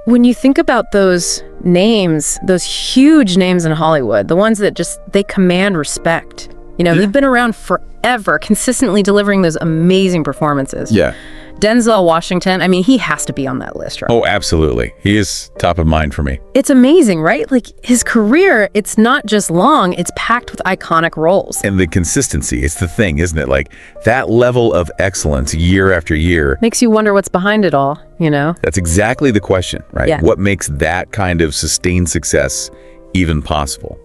When you think about those names, those huge names in Hollywood, the ones that they command respect, they've been around forever, consistently delivering those amazing performances. Yeah. Denzel Washington, he has to be on that list, right? Oh, absolutely. He is top of mind for me. It's amazing, right? Like, his career, it's not just long, it's packed with iconic roles. And the consistency, it's the thing, isn't it? Like, that level of excellence year after year. Makes you wonder what's behind it all, That's exactly the question, right? Yeah. What makes that kind of sustained success even possible?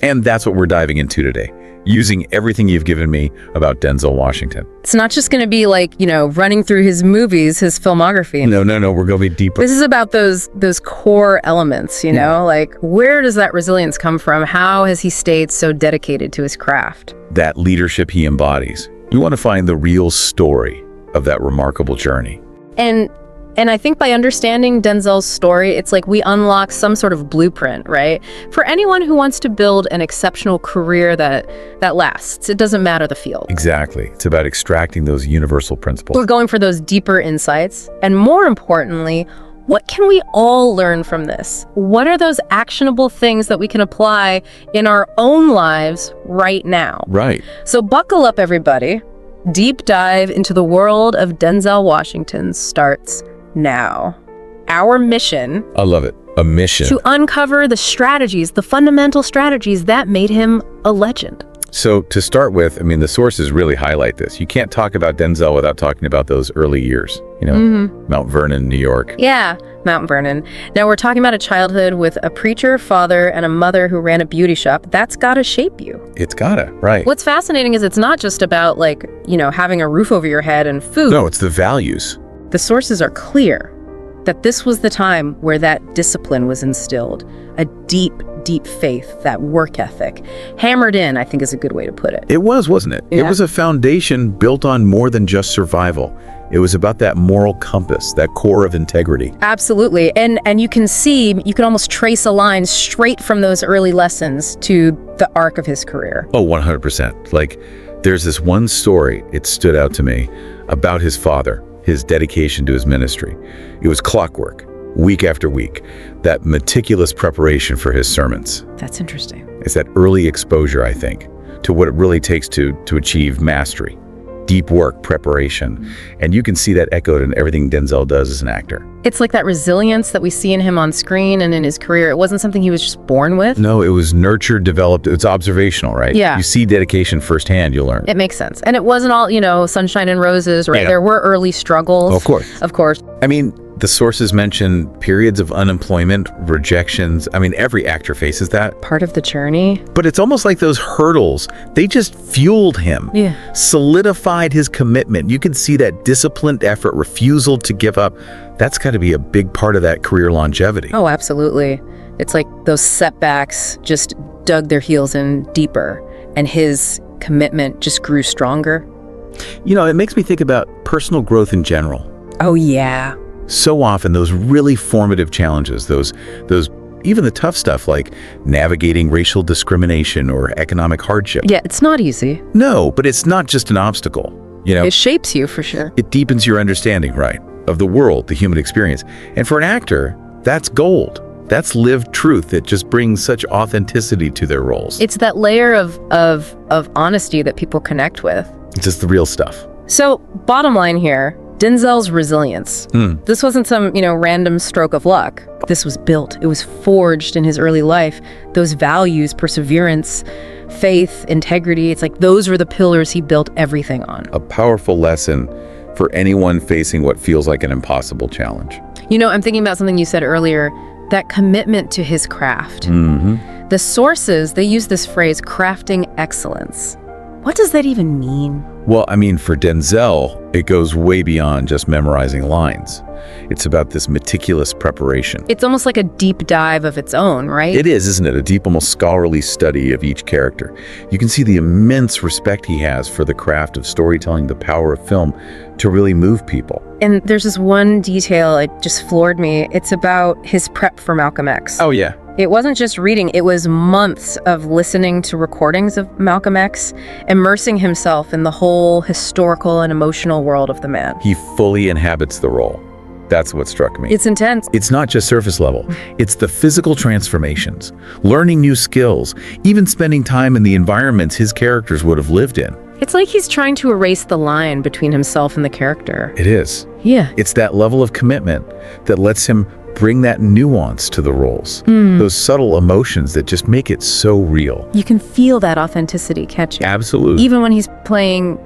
And that's what we're diving into today, using everything you've given me about Denzel Washington. It's not just going to be like, running through his movies, his filmography. No, we're going to be deeper. This is about those core elements, like, where does that resilience come from? How has he stayed so dedicated to his craft? That leadership he embodies. We want to find the real story of that remarkable journey. And I think by understanding Denzel's story, it's like we unlock some sort of blueprint, right? For anyone who wants to build an exceptional career that lasts. It doesn't matter the field. Exactly. It's about extracting those universal principles. We're going for those deeper insights. And more importantly, what can we all learn from this? What are those actionable things that we can apply in our own lives right now? Right. So buckle up, everybody. Deep dive into the world of Denzel Washington starts now. Our mission, I love it. A mission. to uncover the strategies, the fundamental strategies that made him a legend. So to start with, the sources really highlight this. You can't talk about Denzel without talking about those early years, Mount Vernon, New York. Yeah, Mount Vernon. Now, we're talking about a childhood with a preacher, father, and a mother who ran a beauty shop. That's gotta shape you. It's gotta, right. What's fascinating is it's not just about, having a roof over your head and food. No, it's the values. The sources are clear that this was the time where that discipline was instilled, a deep, deep faith, that work ethic. Hammered in, I think is a good way to put it. It was, wasn't it? Yeah. It was a foundation built on more than just survival. It was about that moral compass, that core of integrity. Absolutely. And you can almost trace a line straight from those early lessons to the arc of his career. Oh, 100%. Like, there's this one story, it stood out to me, about his father, his dedication to his ministry. It was clockwork, week after week, that meticulous preparation for his sermons. That's interesting. It's that early exposure, I think, to what it really takes to achieve mastery, deep work, preparation. And you can see that echoed in everything Denzel does as an actor. It's like that resilience that we see in him on screen and in his career. It wasn't something he was just born with. No, it was nurtured, developed. It's observational, right? Yeah. You see dedication firsthand, you'll learn. It makes sense. And it wasn't all, sunshine and roses, right? Yeah. There were early struggles. Oh, of course. Of course. The sources mention periods of unemployment, rejections. Every actor faces that. Part of the journey. But it's almost like those hurdles, they just fueled him. Yeah. Solidified his commitment. You can see that disciplined effort, refusal to give up. That's got to be a big part of that career longevity. Oh, absolutely. It's like those setbacks just dug their heels in deeper, and his commitment just grew stronger. It makes me think about personal growth in general. Oh, yeah. So often those really formative challenges, those even the tough stuff like navigating racial discrimination or economic hardship. Yeah, it's not easy. No, but it's not just an obstacle. It shapes you for sure. It deepens your understanding, right, of the world, the human experience. And for an actor, that's gold. That's lived truth that just brings such authenticity to their roles. It's that layer of honesty that people connect with. It's just the real stuff. So, bottom line here, Denzel's resilience. This wasn't some, random stroke of luck. This was built. It was forged in his early life. Those values, perseverance, faith, integrity, it's like those were the pillars he built everything on. A powerful lesson for anyone facing what feels like an impossible challenge. I'm thinking about something you said earlier, that commitment to his craft. The sources, they use this phrase, crafting excellence. What does that even mean? Well, for Denzel, it goes way beyond just memorizing lines. It's about this meticulous preparation. It's almost like a deep dive of its own, right? It is, isn't it? A deep, almost scholarly study of each character. You can see the immense respect he has for the craft of storytelling, the power of film to really move people. And there's this one detail, it just floored me. It's about his prep for Malcolm X. Oh, yeah. It wasn't just reading, it was months of listening to recordings of Malcolm X, immersing himself in the whole historical and emotional world of the man. He fully inhabits the role. That's what struck me. It's intense. It's not just surface level. It's the physical transformations, learning new skills, even spending time in the environments his characters would have lived in. It's like he's trying to erase the line between himself and the character. It is. Yeah. It's that level of commitment that lets him bring that nuance to the roles, those subtle emotions that just make it so real. You can feel that authenticity catching. Absolutely. Even when he's playing,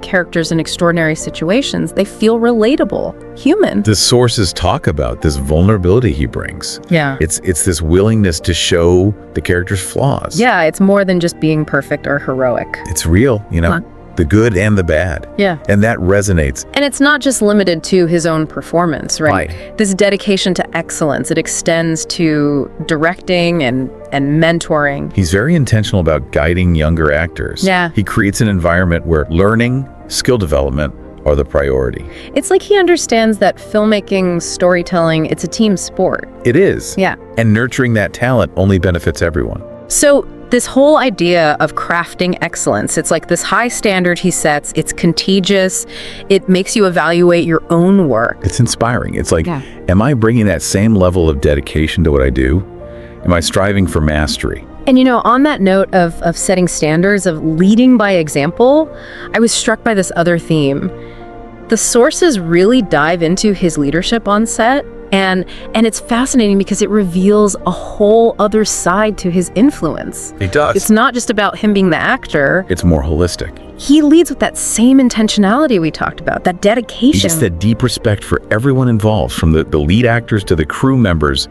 characters in extraordinary situations, they feel relatable, human. The sources talk about this vulnerability he brings. Yeah. It's this willingness to show the character's flaws. Yeah, it's more than just being perfect or heroic. It's real, the good and the bad. Yeah. And that resonates. And it's not just limited to his own performance, right? This dedication to excellence, it extends to directing and mentoring. He's very intentional about guiding younger actors. Yeah. He creates an environment where learning, skill development are the priority. It's like he understands that filmmaking, storytelling, it's a team sport. It is. Yeah. And nurturing that talent only benefits everyone. So this whole idea of crafting excellence, it's like this high standard he sets, it's contagious, it makes you evaluate your own work. It's inspiring. It's like, am I bringing that same level of dedication to what I do? Am I striving for mastery? And on that note of setting standards, of leading by example, I was struck by this other theme. The sources really dive into his leadership on set, and it's fascinating because it reveals a whole other side to his influence. It does. It's not just about him being the actor. It's more holistic. He leads with that same intentionality we talked about, that dedication. Just that deep respect for everyone involved, from the lead actors to the crew members.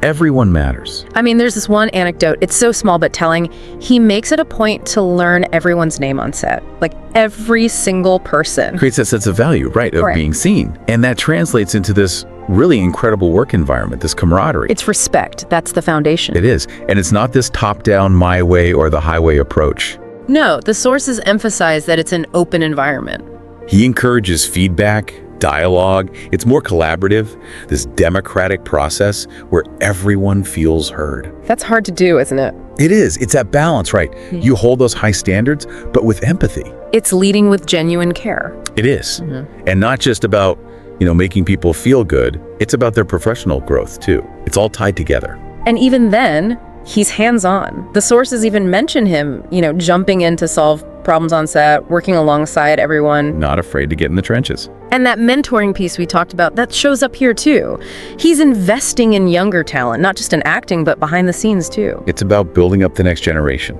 Everyone matters. I mean, there's this one anecdote, it's so small but telling. He makes it a point to learn everyone's name on set, like every single person. Creates that sense of value, right, of being seen. And that translates into this really incredible work environment, this camaraderie. It's respect, that's the foundation. It is. And it's not this top-down, my way or the highway approach. No, the sources emphasize that it's an open environment. He encourages feedback, dialogue. It's more collaborative, this democratic process where everyone feels heard. That's hard to do, isn't it? It is. It's that balance, right? You hold those high standards, but with empathy. It's leading with genuine care. It is. And not just about, making people feel good. It's about their professional growth, too. It's all tied together. And even then, he's hands-on. The sources even mention him, jumping in to solve problems on set, working alongside everyone. Not afraid to get in the trenches. And that mentoring piece we talked about, that shows up here too. He's investing in younger talent, not just in acting, but behind the scenes too. It's about building up the next generation,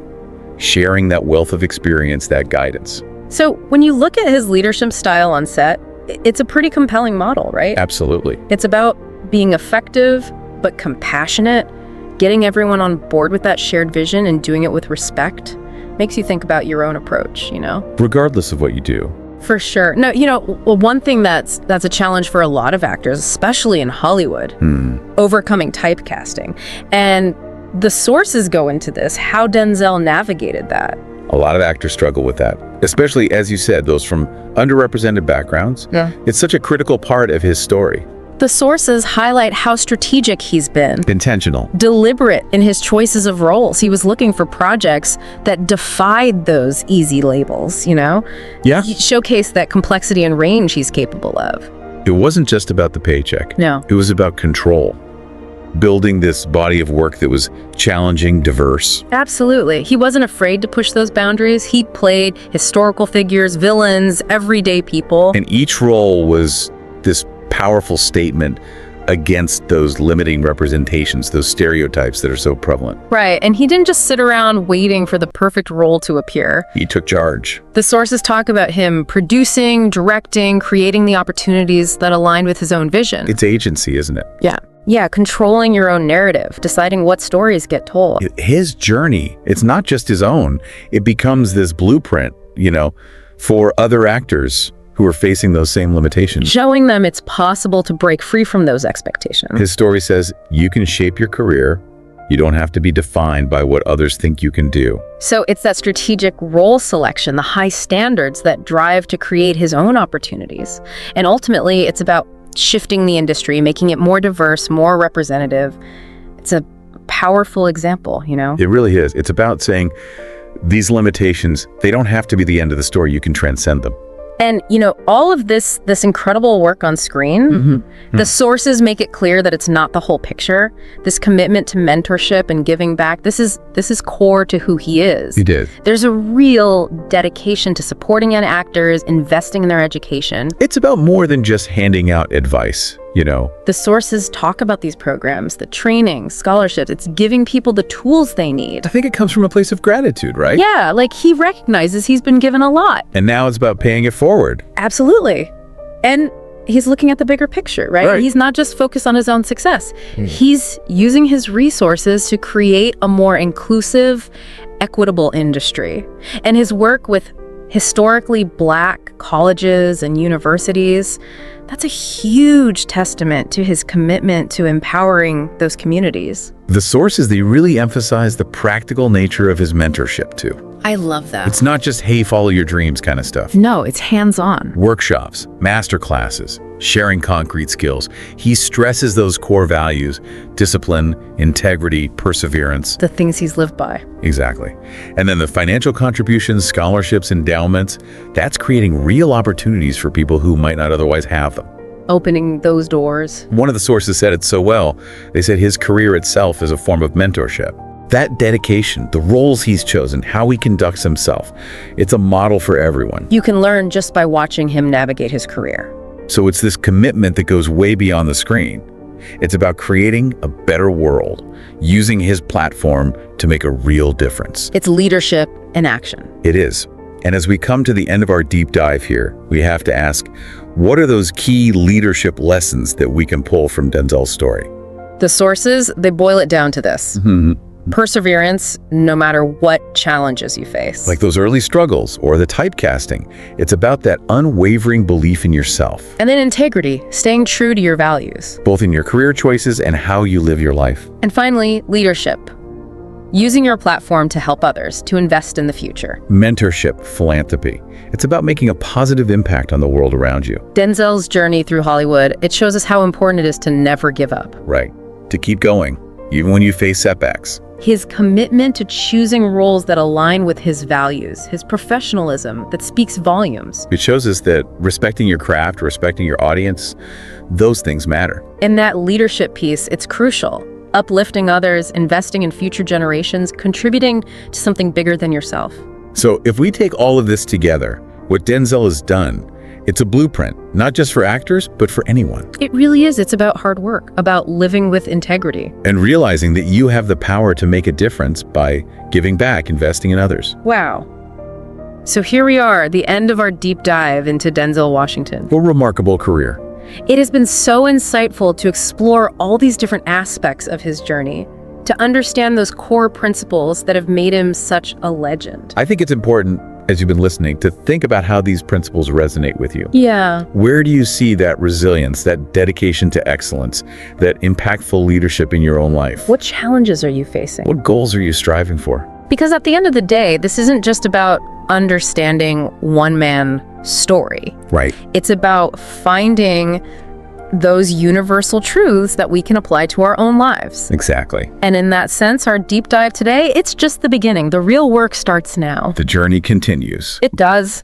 sharing that wealth of experience, that guidance. So when you look at his leadership style on set, it's a pretty compelling model, right? Absolutely. It's about being effective, but compassionate, getting everyone on board with that shared vision and doing it with respect. Makes you think about your own approach, Regardless of what you do. For sure. No, one thing that's a challenge for a lot of actors, especially in Hollywood, overcoming typecasting. And the sources go into this, how Denzel navigated that. A lot of actors struggle with that, especially, as you said, those from underrepresented backgrounds. Yeah. It's such a critical part of his story. The sources highlight how strategic he's been. Intentional. Deliberate in his choices of roles. He was looking for projects that defied those easy labels, Yeah. He showcased that complexity and range he's capable of. It wasn't just about the paycheck. No. It was about control. Building this body of work that was challenging, diverse. Absolutely. He wasn't afraid to push those boundaries. He played historical figures, villains, everyday people. And each role was this powerful statement against those limiting representations, those stereotypes that are so prevalent. Right, and he didn't just sit around waiting for the perfect role to appear. He took charge. The sources talk about him producing, directing, creating the opportunities that aligned with his own vision. It's agency, isn't it? Yeah, controlling your own narrative, deciding what stories get told. His journey, it's not just his own. It becomes this blueprint, for other actors who are facing those same limitations. Showing them it's possible to break free from those expectations. His story says you can shape your career. You don't have to be defined by what others think you can do. So it's that strategic role selection, the high standards that drive to create his own opportunities. And ultimately, it's about shifting the industry, making it more diverse, more representative. It's a powerful example, It really is. It's about saying these limitations, they don't have to be the end of the story. You can transcend them. And, all of this incredible work on screen, the sources make it clear that it's not the whole picture. This commitment to mentorship and giving back, this is core to who he is. He did. There's a real dedication to supporting young actors, investing in their education. It's about more than just handing out advice, The sources talk about these programs, the training, scholarships. It's giving people the tools they need. I think it comes from a place of gratitude, right? Yeah, like he recognizes he's been given a lot. And now it's about paying it forward. Absolutely. And he's looking at the bigger picture, right? He's not just focused on his own success. He's using his resources to create a more inclusive, equitable industry. And his work with historically Black colleges and universities, that's a huge testament to his commitment to empowering those communities. The sources, they really emphasize the practical nature of his mentorship too. I love that. It's not just, hey, follow your dreams kind of stuff. No, it's hands-on. Workshops, masterclasses, sharing concrete skills. He stresses those core values: discipline, integrity, perseverance. The things he's lived by. Exactly. And then the financial contributions, scholarships, endowments, that's creating real opportunities for people who might not otherwise have them. Opening those doors. One of the sources said it so well. They said his career itself is a form of mentorship. That dedication, the roles he's chosen, how he conducts himself, it's a model for everyone. You can learn just by watching him navigate his career. So it's this commitment that goes way beyond the screen. It's about creating a better world, using his platform to make a real difference. It's leadership in action. It is. And as we come to the end of our deep dive here, we have to ask, what are those key leadership lessons that we can pull from Denzel's story? The sources, they boil it down to this. Perseverance, no matter what challenges you face. Like those early struggles or the typecasting, it's about that unwavering belief in yourself. And then integrity, staying true to your values. Both in your career choices and how you live your life. And finally, leadership. Using your platform to help others, to invest in the future. Mentorship, philanthropy. It's about making a positive impact on the world around you. Denzel's journey through Hollywood, it shows us how important it is to never give up. Right. To keep going, even when you face setbacks. His commitment to choosing roles that align with his values, his professionalism that speaks volumes. It shows us that respecting your craft, respecting your audience, those things matter. And that leadership piece, it's crucial. Uplifting others, investing in future generations, contributing to something bigger than yourself. So if we take all of this together, what Denzel has done, it's a blueprint, not just for actors, but for anyone. It really is. It's about hard work, about living with integrity. And realizing that you have the power to make a difference by giving back, investing in others. Wow. So here we are, the end of our deep dive into Denzel Washington. A remarkable career. It has been so insightful to explore all these different aspects of his journey, to understand those core principles that have made him such a legend. I think it's important, as you've been listening, to think about how these principles resonate with you. Yeah. Where do you see that resilience, that dedication to excellence, that impactful leadership in your own life? What challenges are you facing? What goals are you striving for? Because at the end of the day, this isn't just about understanding one man's story. Right. It's about finding those universal truths that we can apply to our own lives. Exactly. And in that sense, our deep dive today, it's just the beginning. The real work starts now. The journey continues. It does.